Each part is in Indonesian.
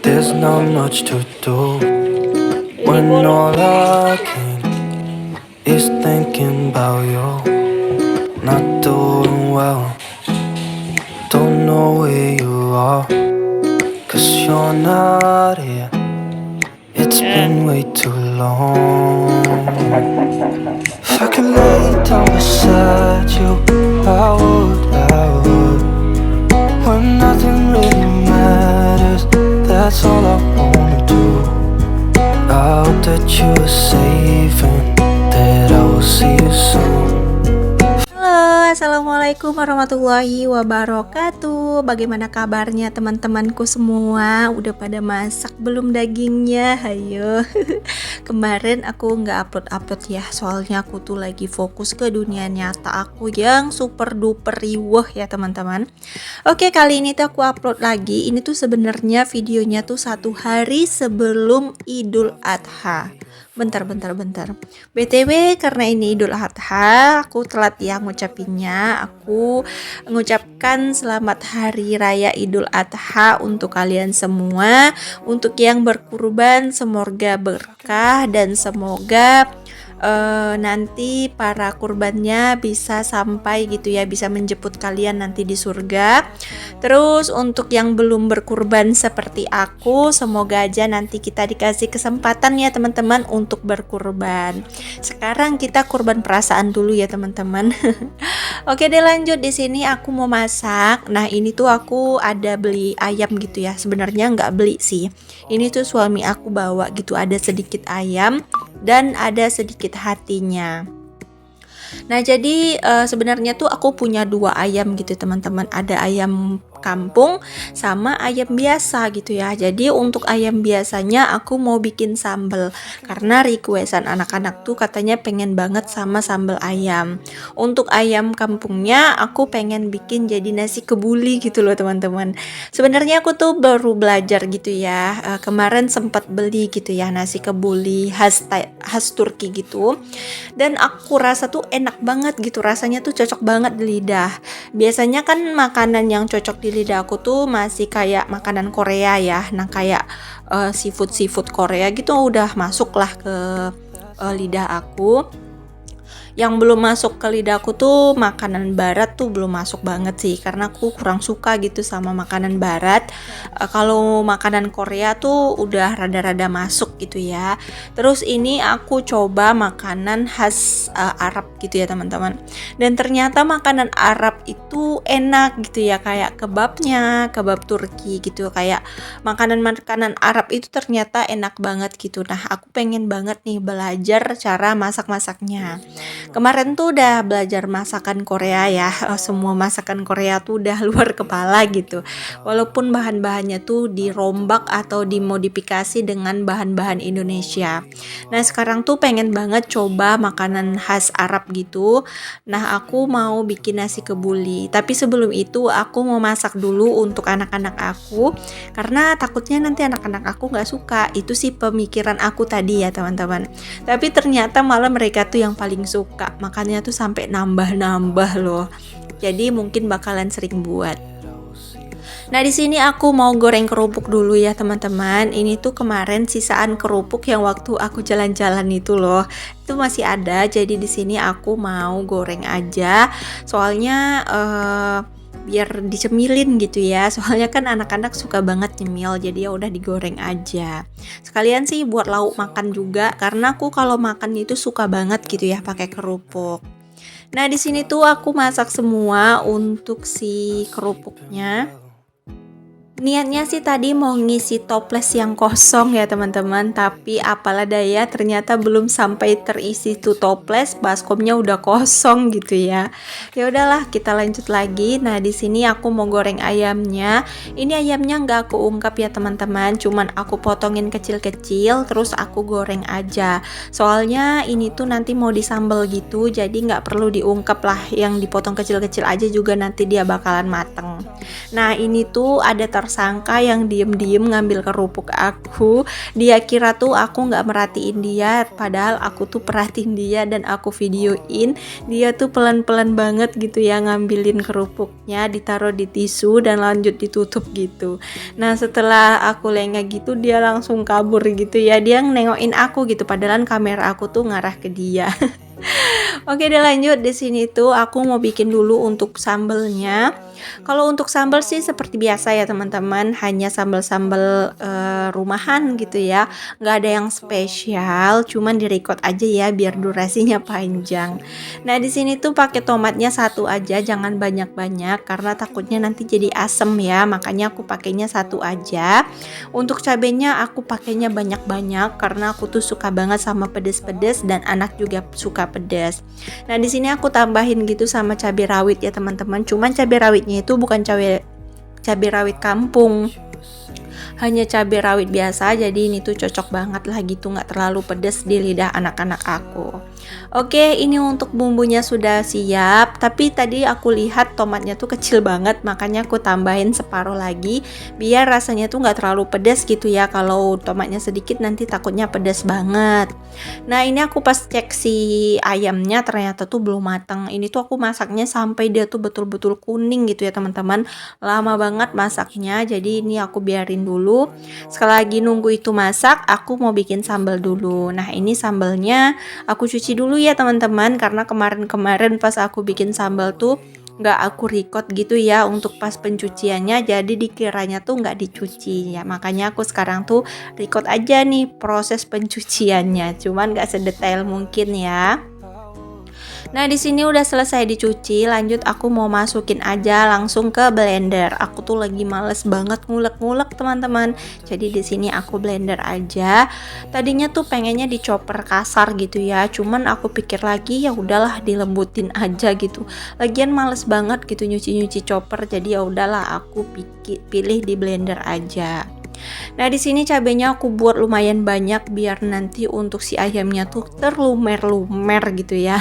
There's not much to do when all I can is thinking about you. Not doing well, don't know where you are, 'cause you're not here. It's been way too long. If I could lay down beside you, I would. When nothing really matters, that's all I wanna do. I hope that you are safe and that I will see you soon. Halo, assalamualaikum warahmatullahi wabarakatuh. Bagaimana kabarnya teman-temanku semua? Udah pada masak belum dagingnya? Hayo. Kemarin aku nggak upload ya, soalnya aku tuh lagi fokus ke dunia nyata aku yang super duper riweh ya teman-teman. Oke, kali ini tuh aku upload lagi. Ini tuh sebenarnya videonya tuh 1 hari sebelum Idul Adha. Bentar. BTW karena ini Idul Adha, aku telat ya ngucapinnya. Aku mengucapkan selamat hari raya Idul Adha untuk kalian semua. Untuk yang berkurban semoga berkah dan semoga nanti para kurbannya bisa sampai gitu ya, bisa menjemput kalian nanti di surga. Terus untuk yang belum berkurban seperti aku, semoga aja nanti kita dikasih kesempatan ya teman-teman untuk berkurban. Sekarang kita kurban perasaan dulu ya teman-teman. Oke deh, lanjut. Di sini aku mau masak. Nah ini tuh aku ada beli ayam gitu ya. Sebenarnya nggak beli sih. Ini tuh suami aku bawa gitu. Ada sedikit ayam dan ada sedikit hatinya. Nah jadi sebenarnya tuh aku punya 2 ayam gitu teman-teman. Ada ayam kampung sama ayam biasa gitu ya. Jadi untuk ayam biasanya aku mau bikin sambal karena requestan anak-anak tuh katanya pengen banget sama sambal ayam. Untuk ayam kampungnya aku pengen bikin jadi nasi kebuli gitu loh teman-teman. Sebenarnya aku tuh baru belajar gitu ya. Kemarin sempat beli gitu ya nasi kebuli khas Turki gitu. Dan aku rasa tuh enak banget gitu, rasanya tuh cocok banget di lidah. Biasanya kan makanan yang cocok di lidah aku tuh masih kayak makanan Korea ya. Nah kayak seafood Korea gitu udah masuk lah ke lidah aku. Yang belum masuk ke lidahku tuh makanan barat tuh belum masuk banget sih, karena aku kurang suka gitu sama makanan barat. Kalau makanan Korea tuh udah rada-rada masuk gitu ya. Terus ini aku coba makanan khas Arab gitu ya teman-teman. Dan ternyata makanan Arab itu enak gitu ya, kayak kebabnya, kebab Turki gitu. Kayak makanan-makanan Arab itu ternyata enak banget gitu. Nah aku pengen banget nih belajar cara masak-masaknya. Kemarin tuh udah belajar masakan Korea ya, semua masakan Korea tuh udah luar kepala gitu. Walaupun bahan-bahannya tuh dirombak atau dimodifikasi dengan bahan-bahan Indonesia. Nah sekarang tuh pengen banget coba makanan khas Arab gitu. Nah aku mau bikin nasi kebuli. Tapi sebelum itu aku mau masak dulu untuk anak-anak aku. Karena takutnya nanti anak-anak aku gak suka. Itu sih pemikiran aku tadi ya teman-teman. Tapi ternyata malah mereka tuh yang paling suka. Makannya tuh sampai nambah-nambah loh. Jadi mungkin bakalan sering buat. Nah di sini aku mau goreng kerupuk dulu ya teman-teman. Ini tuh kemarin sisaan kerupuk yang waktu aku jalan-jalan itu loh. Itu masih ada. Jadi di sini aku mau goreng aja. Soalnya biar dicemilin gitu ya. Soalnya kan anak-anak suka banget nyemil. Jadi ya udah digoreng aja. Sekalian sih buat lauk makan juga, karena aku kalau makan itu suka banget gitu ya pakai kerupuk. Nah, di sini tuh aku masak semua untuk si kerupuknya. Niatnya sih tadi mau ngisi toples yang kosong ya teman-teman, tapi apalah daya ternyata belum sampai terisi tuh toples, baskomnya udah kosong gitu ya. Ya udahlah, kita lanjut lagi. Nah, di sini aku mau goreng ayamnya. Ini ayamnya nggak aku ungkap ya teman-teman, cuman aku potongin kecil-kecil terus aku goreng aja. Soalnya ini tuh nanti mau disambal gitu, jadi nggak perlu diungkap lah, yang dipotong kecil-kecil aja juga nanti dia bakalan mateng. Nah, ini tuh ada tersangka yang diem-diem ngambil kerupuk aku. Dia kira tuh aku nggak merhatiin dia, padahal aku tuh perhatiin dia dan aku videoin. Dia tuh pelan-pelan banget gitu ya ngambilin kerupuknya, ditaruh di tisu dan lanjut ditutup gitu. Nah setelah aku lengah gitu dia langsung kabur gitu ya, dia nengokin aku gitu, padahal kamera aku tuh ngarah ke dia. Oke deh lanjut, di sini tuh aku mau bikin dulu untuk sambelnya. Kalau untuk sambal sih seperti biasa ya teman-teman, hanya sambal-sambal rumahan gitu ya, nggak ada yang spesial, cuman direcord aja ya biar durasinya panjang. Nah di sini tuh pakai tomatnya satu aja, jangan banyak-banyak karena takutnya nanti jadi asem ya, makanya aku pakainya satu aja. Untuk cabenya aku pakainya banyak-banyak karena aku tuh suka banget sama pedes-pedes dan anak juga suka pedes. Nah di sini aku tambahin gitu sama cabai rawit ya teman-teman. Cuman cabai rawitnya itu bukan cabai rawit kampung, hanya cabai rawit biasa. Jadi ini tuh cocok banget lah gitu, nggak terlalu pedes di lidah anak-anak aku. Oke, ini untuk bumbunya sudah siap. Tapi tadi aku lihat tomatnya tuh kecil banget, makanya aku tambahin separuh lagi biar rasanya tuh nggak terlalu pedas gitu ya. Kalau tomatnya sedikit nanti takutnya pedas banget. Nah ini aku pas cek si ayamnya ternyata tuh belum matang. Ini tuh aku masaknya sampai dia tuh betul-betul kuning gitu ya teman-teman. Lama banget masaknya, jadi ini aku biarin dulu. Sekali lagi nunggu itu masak, aku mau bikin sambal dulu. Nah ini sambalnya aku cuci dulu ya teman-teman, karena kemarin pas aku bikin sambal tuh nggak aku record gitu ya untuk pas pencuciannya, jadi dikiranya tuh nggak dicuci ya, makanya aku sekarang tuh record aja nih proses pencuciannya, cuman nggak sedetail mungkin ya. Nah, di sini udah selesai dicuci, lanjut aku mau masukin aja langsung ke blender. Aku tuh lagi males banget ngulek-ngulek, teman-teman. Jadi di sini aku blender aja. Tadinya tuh pengennya di chopper kasar gitu ya, cuman aku pikir lagi ya udahlah dilembutin aja gitu. Lagian males banget gitu nyuci-nyuci chopper, jadi ya udahlah aku pilih di blender aja. Nah, di sini cabenya aku buat lumayan banyak biar nanti untuk si ayamnya tuh terlumer-lumer gitu ya.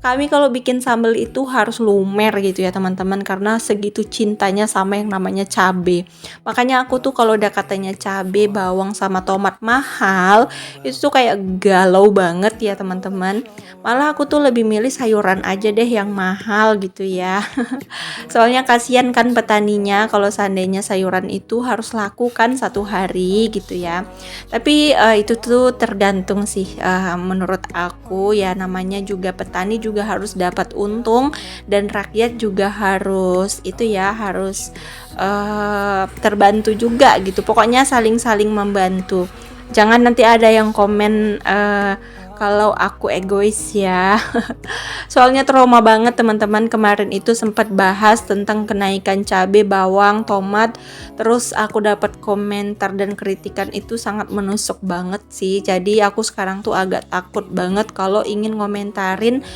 Kami kalau bikin sambal itu harus lumer gitu ya teman-teman, karena segitu cintanya sama yang namanya cabe. Makanya aku tuh kalau udah katanya cabe, bawang sama tomat mahal, itu tuh kayak galau banget ya teman-teman. Malah aku tuh lebih milih sayuran aja deh yang mahal gitu ya. Soalnya kasihan kan petaninya kalau seandainya sayuran itu harus laku kan satu hari gitu ya. Tapi itu tuh tergantung sih, menurut aku ya, namanya juga petani juga harus dapat untung dan rakyat juga harus itu ya, harus terbantu juga gitu. Pokoknya saling-saling membantu. Jangan nanti ada yang komen kalau aku egois ya. Soalnya trauma banget teman-teman, kemarin itu sempat bahas tentang kenaikan cabai, bawang, tomat. Terus aku dapat komentar dan kritikan itu sangat menusuk banget sih. Jadi aku sekarang tuh agak takut banget kalau ingin ngomentarin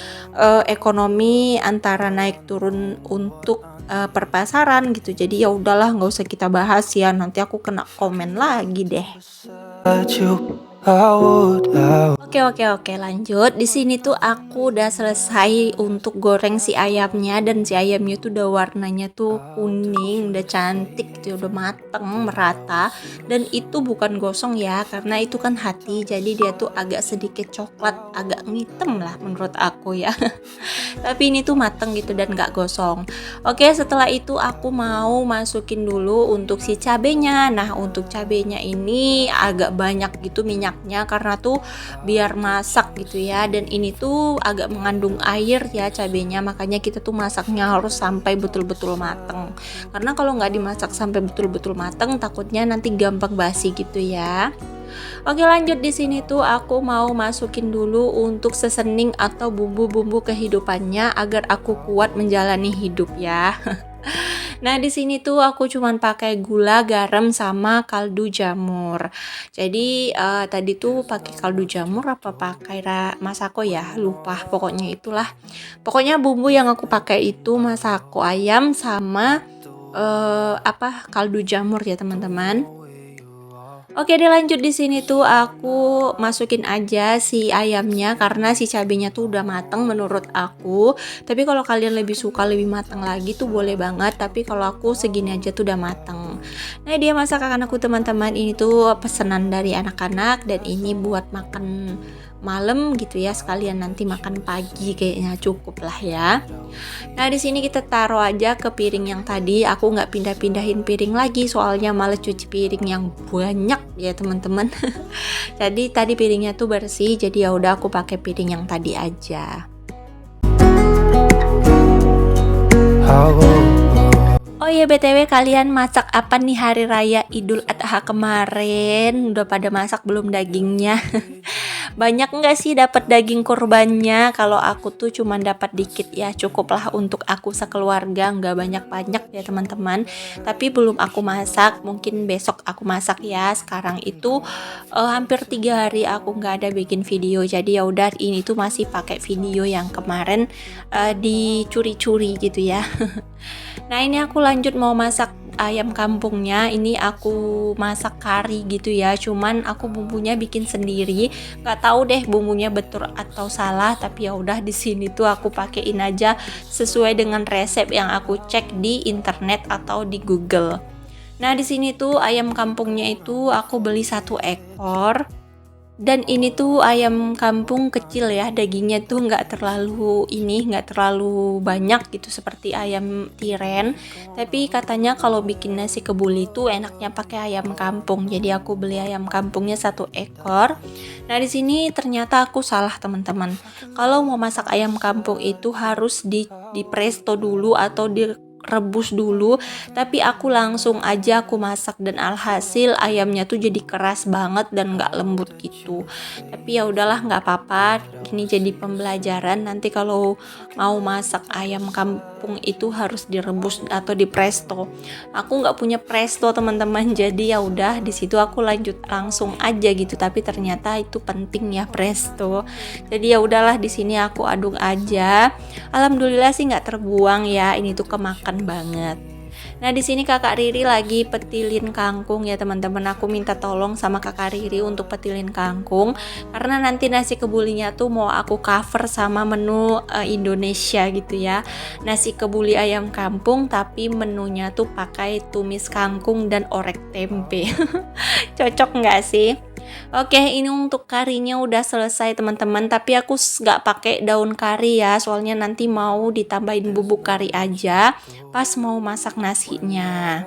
ekonomi antara naik turun untuk perpasaran gitu. Jadi ya udahlah nggak usah kita bahas ya, nanti aku kena komen lagi deh. Oke, lanjut. Di sini tuh aku udah selesai untuk goreng si ayamnya, dan si ayamnya tuh udah warnanya tuh kuning, udah cantik gitu, udah mateng merata. Dan itu bukan gosong ya, karena itu kan hati, jadi dia tuh agak sedikit coklat, agak ngitem lah menurut aku ya. Tapi ini tuh mateng gitu dan gak gosong. Oke, setelah itu aku mau masukin dulu untuk si cabenya. Nah, untuk cabenya ini agak banyak gitu minyaknya karena tuh biar masak gitu ya, dan ini tuh agak mengandung air ya cabenya, makanya kita tuh masaknya harus sampai betul-betul mateng, karena kalau nggak dimasak sampai betul-betul mateng takutnya nanti gampang basi gitu ya. Oke, lanjut. Di sini tuh aku mau masukin dulu untuk seasoning atau bumbu-bumbu kehidupannya agar aku kuat menjalani hidup ya. Nah, di sini tuh aku cuman pakai gula, garam sama kaldu jamur. Jadi tadi tuh pakai kaldu jamur apa pakai masako ya? Lupa, pokoknya itulah. Pokoknya bumbu yang aku pakai itu masako ayam sama kaldu jamur ya, teman-teman. Oke deh, lanjut. Di sini tuh aku masukin aja si ayamnya karena si cabenya tuh udah mateng menurut aku. Tapi kalau kalian lebih suka lebih mateng lagi tuh boleh banget, tapi kalau aku segini aja tuh udah mateng. kembang. Nah dia masakan aku teman-teman, ini tuh pesanan dari anak-anak dan ini buat makan malam gitu ya, sekalian nanti makan pagi kayaknya cukup lah ya. Nah di sini kita taruh aja ke piring yang tadi, aku nggak pindah-pindahin piring lagi soalnya males cuci piring yang banyak ya teman-teman. Jadi tadi piringnya tuh bersih, jadi ya udah aku pakai piring yang tadi aja. Oh iya BTW, kalian masak apa nih hari raya Idul Adha kemarin? Udah pada masak belum dagingnya? Banyak nggak sih dapat daging kurbannya? Kalau aku tuh cuman dapat dikit ya, cukuplah untuk aku sekeluarga, nggak banyak-banyak ya teman-teman. Tapi belum aku masak, mungkin besok aku masak ya. Sekarang itu hampir 3 hari aku nggak ada bikin video, jadi ya udah ini tuh masih pakai video yang kemarin dicuri-curi gitu ya. Nah ini aku lanjut mau masak ayam kampungnya. Ini aku masak kari gitu ya, cuman aku bumbunya bikin sendiri, nggak tahu deh bumbunya betul atau salah, tapi ya udah di sini tuh aku pakein aja sesuai dengan resep yang aku cek di internet atau di Google. Nah di sini tuh ayam kampungnya itu aku beli 1 ekor. Dan ini tuh ayam kampung kecil ya, dagingnya tuh nggak terlalu banyak gitu seperti ayam tiren. Tapi katanya kalau bikin nasi kebuli tuh enaknya pakai ayam kampung. Jadi aku beli ayam kampungnya 1 ekor. Nah di sini ternyata aku salah teman-teman. Kalau mau masak ayam kampung itu harus di presto dulu atau rebus dulu, tapi aku langsung aja aku masak dan alhasil ayamnya tuh jadi keras banget dan nggak lembut gitu. Tapi ya udahlah nggak apa-apa, ini jadi pembelajaran, nanti kalau mau masak ayam kampung itu harus direbus atau di presto. Aku nggak punya presto teman-teman, jadi ya udah di situ aku lanjut langsung aja gitu, tapi ternyata itu penting ya presto. Jadi ya udahlah di sini aku aduk aja. Alhamdulillah sih nggak terbuang ya, ini tuh kemakan banget. Nah di sini kakak Riri lagi petilin kangkung ya teman-teman. Aku minta tolong sama kakak Riri untuk petilin kangkung karena nanti nasi kebulinya tuh mau aku cover sama menu Indonesia gitu ya. Nasi kebuli ayam kampung tapi menunya tuh pakai tumis kangkung dan orek tempe. Cocok nggak sih? Oke, ini untuk karinya udah selesai teman-teman, tapi aku nggak pakai daun kari ya, soalnya nanti mau ditambahin bubuk kari aja pas mau masak nasinya.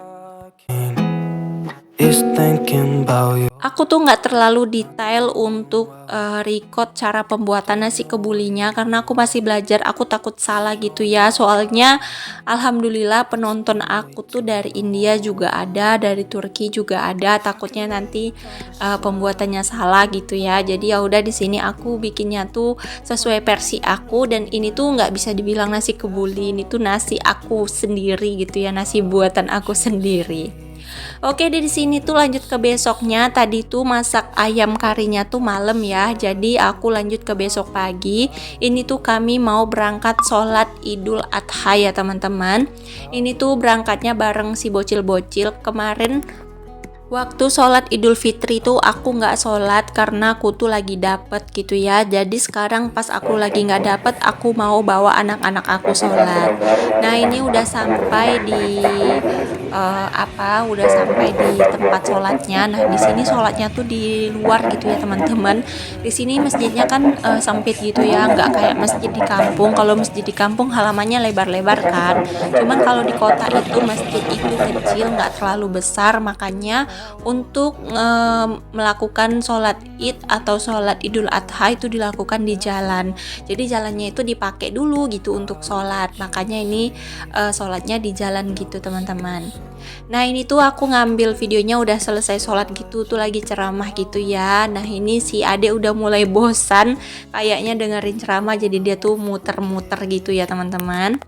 Aku tuh nggak terlalu detail untuk record cara pembuatan nasi kebulinya karena aku masih belajar, aku takut salah gitu ya. Soalnya alhamdulillah penonton aku tuh dari India juga ada, dari Turki juga ada. Takutnya nanti pembuatannya salah gitu ya. Jadi ya udah di sini aku bikinnya tuh sesuai versi aku, dan ini tuh nggak bisa dibilang nasi kebuli, ini tuh nasi aku sendiri gitu ya, nasi buatan aku sendiri. Oke, dari sini tuh lanjut ke besoknya. Tadi tuh masak ayam karinya tuh malam ya. Jadi aku lanjut ke besok pagi. Ini tuh kami mau berangkat sholat Idul Adha ya teman-teman. Ini tuh berangkatnya bareng si bocil-bocil. Kemarin waktu sholat Idul Fitri tuh aku nggak sholat karena aku tuh lagi dapet gitu ya. Jadi sekarang pas aku lagi nggak dapet, aku mau bawa anak-anak aku sholat. Nah ini udah sampai di udah sampai di tempat sholatnya. Nah di sini sholatnya tuh di luar gitu ya teman-teman. Di sini masjidnya kan sempit gitu ya, nggak kayak masjid di kampung. Kalau masjid di kampung halamannya lebar-lebar kan. Cuman kalau di kota itu masjid itu kecil, nggak terlalu besar, makanya untuk melakukan sholat id atau sholat Idul Adha itu dilakukan di jalan. Jadi jalannya itu dipakai dulu gitu untuk sholat, makanya ini sholatnya di jalan gitu teman-teman. Nah ini tuh aku ngambil videonya udah selesai sholat gitu, tuh lagi ceramah gitu ya. Nah ini si Ade udah mulai bosan kayaknya dengerin ceramah, jadi dia tuh muter-muter gitu ya teman-teman.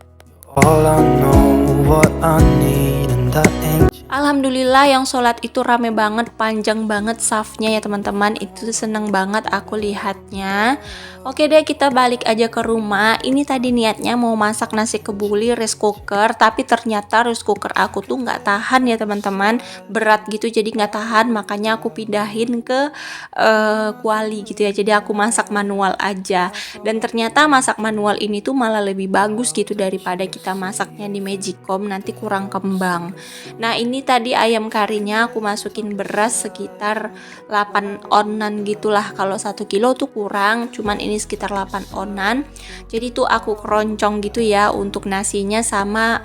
All I know, what I need, and that ain't. Alhamdulillah yang sholat itu rame banget, panjang banget safnya ya teman-teman. Itu seneng banget aku lihatnya. Oke deh, kita balik aja ke rumah. Ini tadi niatnya mau masak nasi kebuli rice cooker, tapi ternyata rice cooker aku tuh nggak tahan ya teman-teman, berat gitu jadi nggak tahan, makanya aku pindahin ke kuali gitu ya. Jadi aku masak manual aja, dan ternyata masak manual ini tuh malah lebih bagus gitu daripada kita masaknya di Magicom, nanti kurang kembang. Nah ini ini tadi ayam karinya aku masukin beras sekitar 8 onan gitulah. Kalau 1 kilo tuh kurang, cuman ini sekitar 8 onan. Jadi tuh aku keroncong gitu ya untuk nasinya sama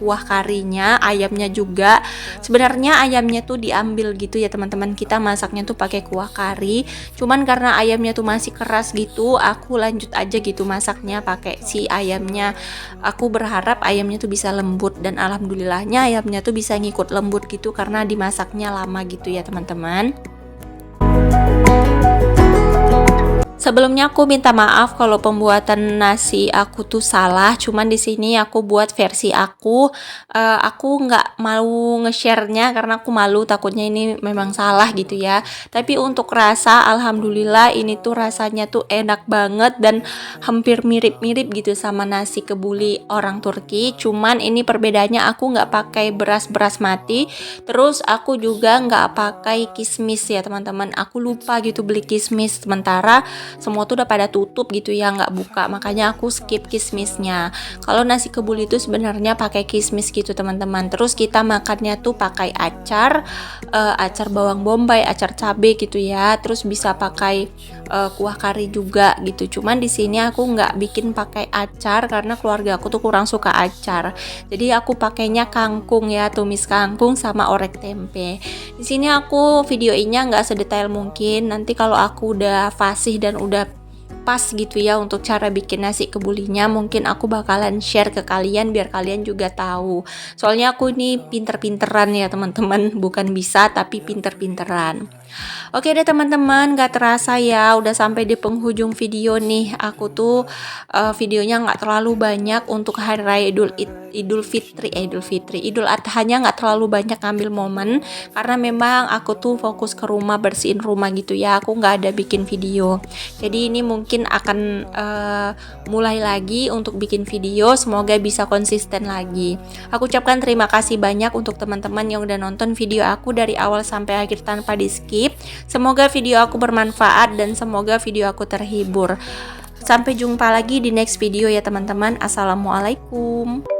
kuah karinya, ayamnya juga. Sebenarnya ayamnya tuh diambil gitu ya teman-teman, kita masaknya tuh pakai kuah kari. Cuman karena ayamnya tuh masih keras gitu, aku lanjut aja gitu masaknya pakai si ayamnya. Aku berharap ayamnya tuh bisa lembut, dan alhamdulillahnya ayamnya tuh bisa ngikut lembut gitu karena dimasaknya lama gitu ya teman-teman. Sebelumnya aku minta maaf kalau pembuatan nasi aku tuh salah, cuman di sini aku buat versi aku. Aku nggak mau nge-share-nya karena aku malu takutnya ini memang salah gitu ya. Tapi untuk rasa, alhamdulillah ini tuh rasanya tuh enak banget dan hampir mirip-mirip gitu sama nasi kebuli orang Turki. Cuman ini perbedaannya aku nggak pakai beras mati, terus aku juga nggak pakai kismis ya teman-teman. Aku lupa gitu beli kismis, sementara semua tuh udah pada tutup gitu ya, nggak buka, makanya aku skip kismisnya. Kalau nasi kebuli itu sebenarnya pakai kismis gitu teman-teman. Terus kita makannya tuh pakai acar bawang bombay, acar cabe gitu ya. Terus bisa pakai kuah kari juga gitu. Cuman di sini aku nggak bikin pakai acar karena keluarga aku tuh kurang suka acar. Jadi aku pakainya kangkung ya, tumis kangkung sama orek tempe. Di sini aku videoinnya nggak sedetail mungkin. Nanti kalau aku udah fasih dan udah pas gitu ya untuk cara bikin nasi kebulinya, mungkin aku bakalan share ke kalian biar kalian juga tahu. Soalnya aku ini pinter-pinteran ya teman-teman, bukan bisa tapi pinter-pinteran. Oke deh teman-teman, gak terasa ya udah sampai di penghujung video nih. Aku tuh videonya gak terlalu banyak untuk hari raya Idul Adhanya, gak terlalu banyak ngambil momen karena memang aku tuh fokus ke rumah, bersihin rumah gitu ya. Aku gak ada bikin video. Jadi ini mungkin akan mulai lagi untuk bikin video, semoga bisa konsisten lagi. Aku ucapkan terima kasih banyak untuk teman-teman yang udah nonton video aku dari awal sampai akhir tanpa di skip. Semoga video aku bermanfaat dan semoga video aku terhibur. Sampai jumpa lagi di next video ya teman-teman. Assalamualaikum.